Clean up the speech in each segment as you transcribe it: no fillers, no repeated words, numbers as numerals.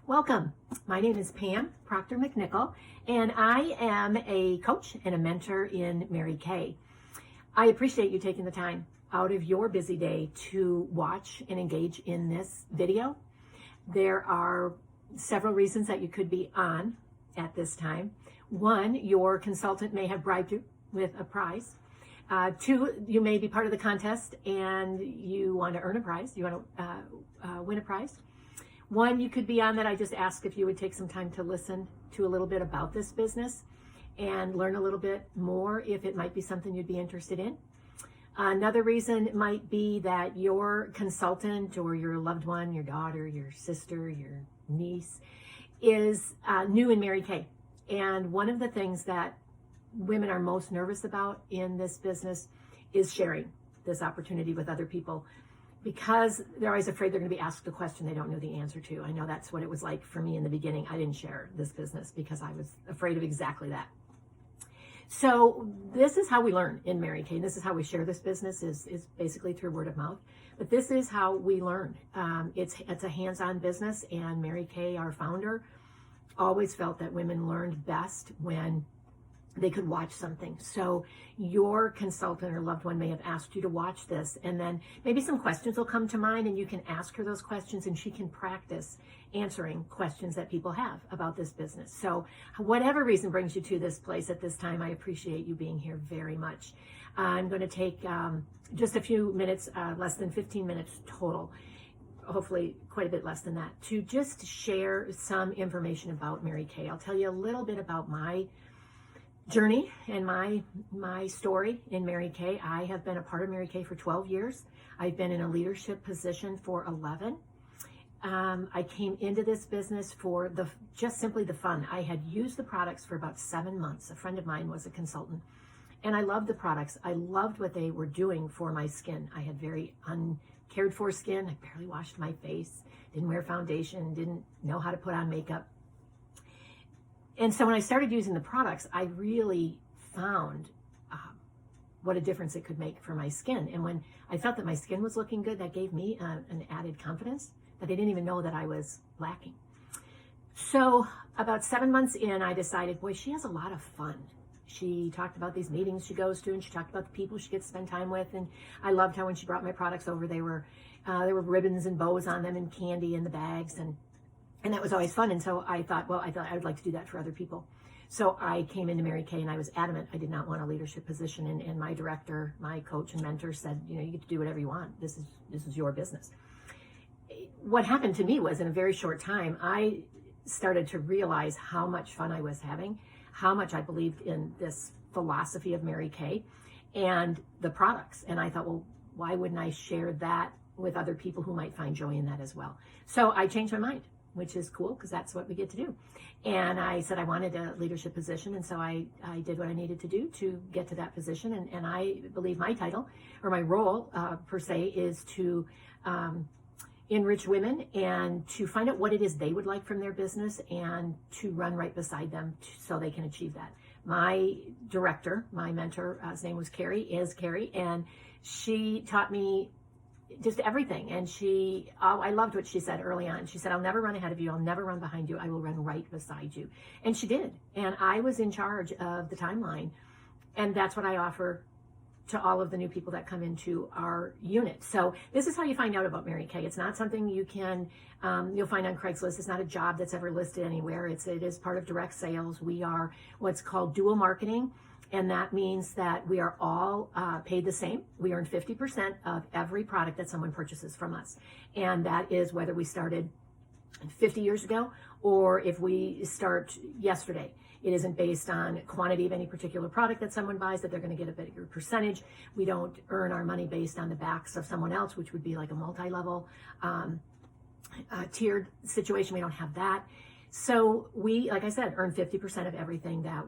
Welcome. My name is Pam Proctor McNichol, and I am a coach and a mentor in Mary Kay. I appreciate you taking the time out of your busy day to watch and engage in this video. There are several reasons that you could be on at this time. One, your consultant may have bribed you with a prize. Two, you may be part of the contest and you want to earn a prize. You want to win a prize. One, you could be on that I just asked if you would take some time to listen to a little bit about this business and learn a little bit more if it might be something you'd be interested in. Another reason might be that your consultant or your loved one, your daughter, your sister, your niece, is new in Mary Kay. And one of the things that women are most nervous about in this business is sharing this opportunity with other people, because they're always afraid they're going to be asked a question they don't know the answer to. I know that's what it was like for me in the beginning. I didn't share this business because I was afraid of exactly that. So this is how we learn in Mary Kay. This is how we share this business is basically through word of mouth. But this is how we learn. It's a hands-on business, and Mary Kay, our founder, always felt that women learned best when they could watch something. So your consultant or loved one may have asked you to watch this, and then maybe some questions will come to mind and you can ask her those questions and she can practice answering questions that people have about this business. So whatever reason brings you to this place at this time, I appreciate you being here very much. I'm going to take just a few minutes, less than 15 minutes total, hopefully quite a bit less than that, to just share some information about Mary Kay. I'll tell you a little bit about my journey and my story in Mary Kay. I have been a part of Mary Kay for 12 years. I've been in a leadership position for 11. I came into this business for just simply the fun. I had used the products for about 7 months. A friend of mine was a consultant, and I loved the products. I loved what they were doing for my skin. I had very uncared for skin. I barely washed my face, didn't wear foundation, didn't know how to put on makeup. And so when I started using the products, I really found what a difference it could make for my skin. And when I felt that my skin was looking good, that gave me an added confidence that I didn't even know that I was lacking. So about 7 months in, I decided, boy, she has a lot of fun. She talked about these meetings she goes to, and she talked about the people she gets to spend time with. And I loved how when she brought my products over, there were ribbons and bows on them and candy in the bags, and that was always fun. And so I thought I would like to do that for other people. So I came into Mary Kay and I was adamant I did not want a leadership position. And my director, my coach and mentor said, you get to do whatever you want. This is your business. What happened to me was, in a very short time, I started to realize how much fun I was having, how much I believed in this philosophy of Mary Kay and the products. And I thought, well, why wouldn't I share that with other people who might find joy in that as well? So I changed my mind, which is cool because that's what we get to do. And I said I wanted a leadership position, and so I did what I needed to do to get to that position. And I believe my title, or my role per se, is to enrich women and to find out what it is they would like from their business and to run right beside them so they can achieve that. My director, my mentor, his name was Carrie, and she taught me just everything. And I loved what she said early on. She said, I'll never run ahead of you. I'll never run behind you. I will run right beside you. And she did. And I was in charge of the timeline. And that's what I offer to all of the new people that come into our unit. So this is how you find out about Mary Kay. It's not something you'll find on Craigslist. It's not a job that's ever listed anywhere. It is part of direct sales. We are what's called dual marketing. And that means that we are all paid the same. We earn 50% of every product that someone purchases from us. And that is whether we started 50 years ago or if we start yesterday. It isn't based on quantity of any particular product that someone buys that they're going to get a bigger percentage. We don't earn our money based on the backs of someone else, which would be like a multi-level tiered situation. We don't have that. So we, like I said, earn 50% of everything that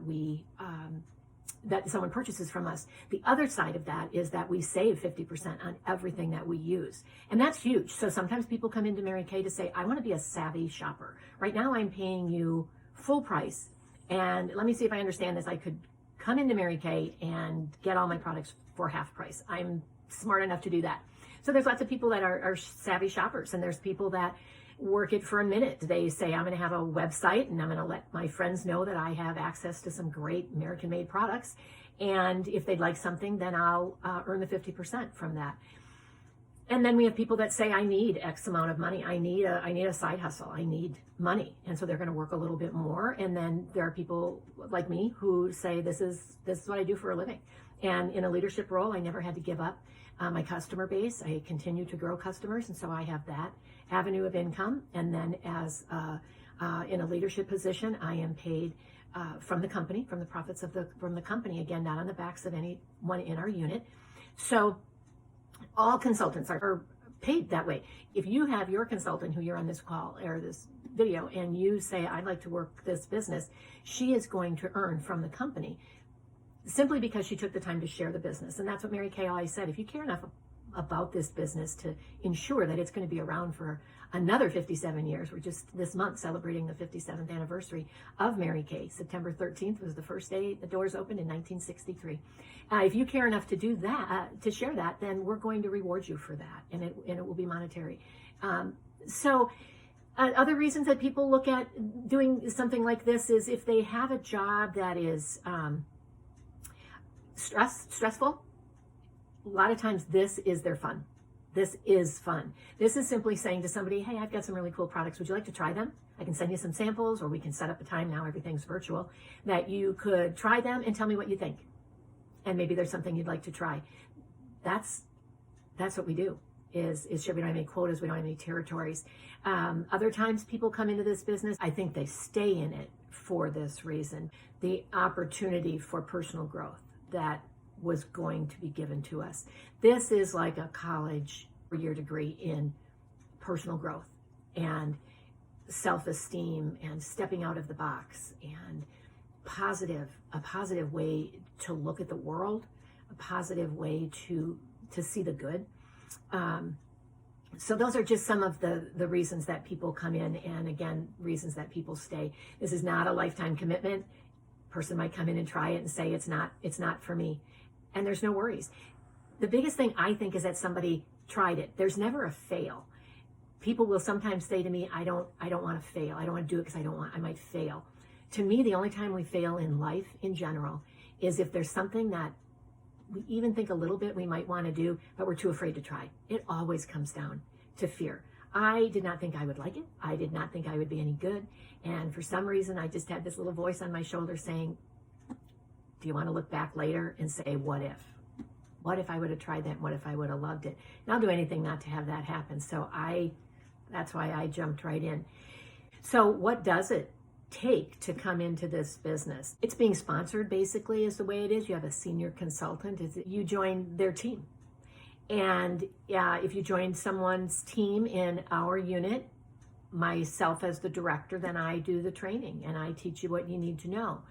someone purchases from us. The other side of that is that we save 50% on everything that we use. And that's huge. So sometimes people come into Mary Kay to say, I want to be a savvy shopper. Right now I'm paying you full price. And let me see if I understand this. I could come into Mary Kay and get all my products for half price. I'm smart enough to do that. So there's lots of people that are savvy shoppers, and there's people that work it for a minute. They say, I'm going to have a website and I'm going to let my friends know that I have access to some great American-made products. And if they'd like something, then I'll earn the 50% from that. And then we have people that say, I need X amount of money. I need a side hustle. I need money. And so they're going to work a little bit more. And then there are people like me who say, this is what I do for a living. And in a leadership role, I never had to give up my customer base. I continue to grow customers. And so I have that avenue of income. And then as in a leadership position, I am paid from the company, from the profits from the company, again, not on the backs of anyone in our unit. So all consultants are paid that way. If you have your consultant who you're on this call or this video and you say, I'd like to work this business, she is going to earn from the company simply because she took the time to share the business. And that's what Mary Kay always said. If you care enough about this business to ensure that it's going to be around for another 57 years. We're just this month celebrating the 57th anniversary of Mary Kay. September 13th was the first day the doors opened in 1963. If you care enough to do that, to share that, then we're going to reward you for that, and it will be monetary. Other reasons that people look at doing something like this is if they have a job that is stressful. A lot of times this is their fun. This is fun. This is simply saying to somebody, hey, I've got some really cool products. Would you like to try them? I can send you some samples, or we can set up a time, now everything's virtual, that you could try them and tell me what you think. And maybe there's something you'd like to try. That's what we do, is sure, we don't have any quotas, we don't have any territories. Other times people come into this business, I think they stay in it for this reason, the opportunity for personal growth that was going to be given to us. This is like a college year degree in personal growth and self-esteem and stepping out of the box and a positive way to look at the world, a positive way to see the good. So those are just some of the reasons that people come in, and again, reasons that people stay. This is not a lifetime commitment. Person might come in and try it and say it's not for me. And there's no worries. The biggest thing I think is that somebody tried it. There's never a fail. People will sometimes say to me, I don't want to fail. I don't want to do it because I might fail. To me, the only time we fail in life in general is if there's something that we even think a little bit we might want to do, but we're too afraid to try. It always comes down to fear. I did not think I would like it. I did not think I would be any good. And for some reason, I just had this little voice on my shoulder saying, do you want to look back later and say, what if? What if I would have tried that? What if I would have loved it? And I'll do anything not to have that happen. So that's why I jumped right in. So what does it take to come into this business? It's being sponsored, basically, is the way it is. You have a senior consultant. You join their team. And if you join someone's team in our unit, myself as the director, then I do the training and I teach you what you need to know.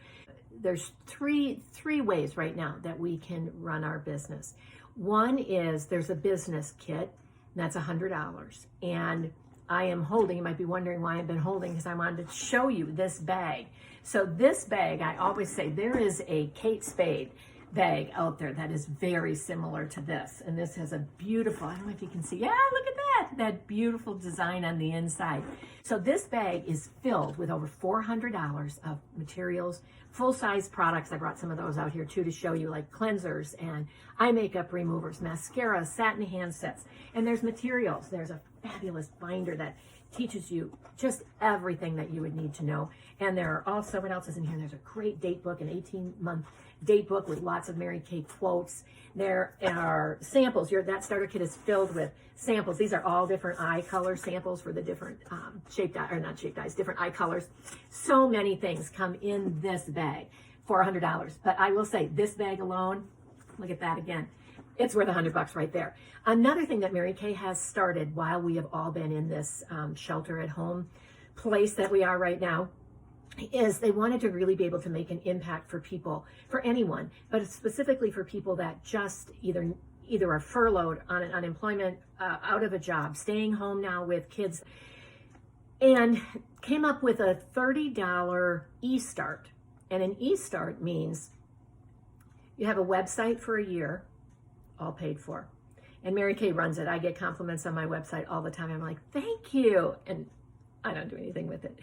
There's three ways right now that we can run our business. One is there's a business kit, and that's $100. And I am holding, you might be wondering why I've been holding, because I wanted to show you this bag. So this bag, I always say, there is a Kate Spade bag out there that is very similar to this. And this has a beautiful, I don't know if you can see, yeah, look at that beautiful design on the inside. So this bag is filled with over $400 of materials, full-size products. I brought some of those out here too to show you, like cleansers and eye makeup removers, mascara, satin hand sets. And there's materials. There's a fabulous binder that teaches you just everything that you would need to know. And there are also, what else is in here? There's a great date book, an 18-month date book with lots of Mary Kay quotes. There are samples. That starter kit is filled with samples. These are all different eye color samples for the different different eye colors. So many things come in this bag for $100. But I will say, this bag alone, look at that again. It's worth $100 right there. Another thing that Mary Kay has started while we have all been in this shelter at home place that we are right now is they wanted to really be able to make an impact for people, for anyone, but specifically for people that just either are furloughed on an unemployment, out of a job, staying home now with kids, and came up with a $30 e-start. And an e-start means you have a website for a year, all paid for. And Mary Kay runs it. I get compliments on my website all the time. I'm like, thank you. And I don't do anything with it,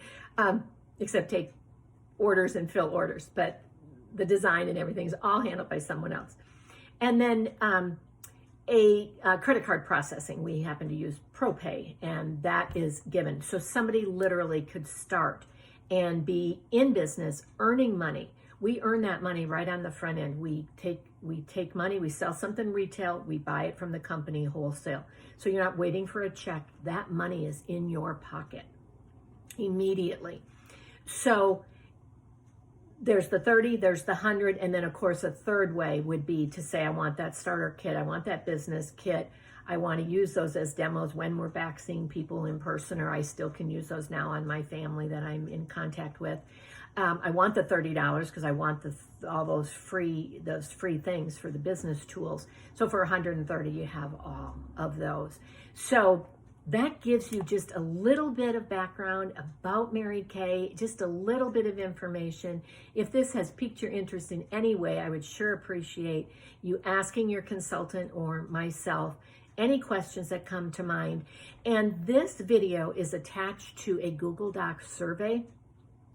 except take orders and fill orders, but the design and everything is all handled by someone else. And then a credit card processing, we happen to use ProPay, and that is given. So somebody literally could start and be in business earning money. We earn that money right on the front end. We take money, we sell something retail, we buy it from the company wholesale. So you're not waiting for a check. That money is in your pocket immediately. So there's the 30, there's the 100, and then of course a third way would be to say, I want that starter kit, I want that business kit, I want to use those as demos when we're back seeing people in person, or I still can use those now on my family that I'm in contact with. I want the $30 because I want all those free things for the business tools. So for $130, you have all of those. So that gives you just a little bit of background about Mary Kay, just a little bit of information. If this has piqued your interest in any way, I would sure appreciate you asking your consultant or myself any questions that come to mind. And this video is attached to a Google Docs survey,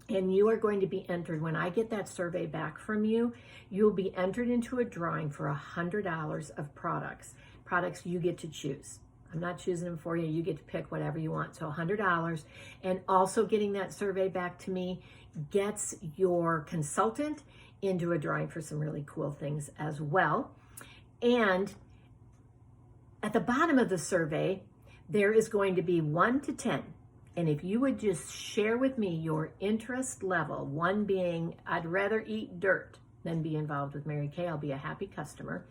and you are going to be entered. When I get that survey back from you, you'll be entered into a drawing for $100 of products you get to choose. I'm not choosing them for you. You get to pick whatever you want. So $100. And also getting that survey back to me gets your consultant into a drawing for some really cool things as well. And at the bottom of the survey, there is going to be 1 to 10. And if you would just share with me your interest level, 1 being, I'd rather eat dirt than be involved with Mary Kay, I'll be a happy customer,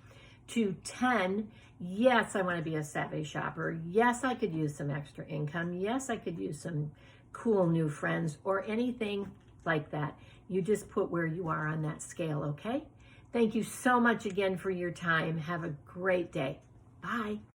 to 10, yes, I want to be a savvy shopper. Yes, I could use some extra income. Yes, I could use some cool new friends or anything like that. You just put where you are on that scale, okay? Thank you so much again for your time. Have a great day. Bye.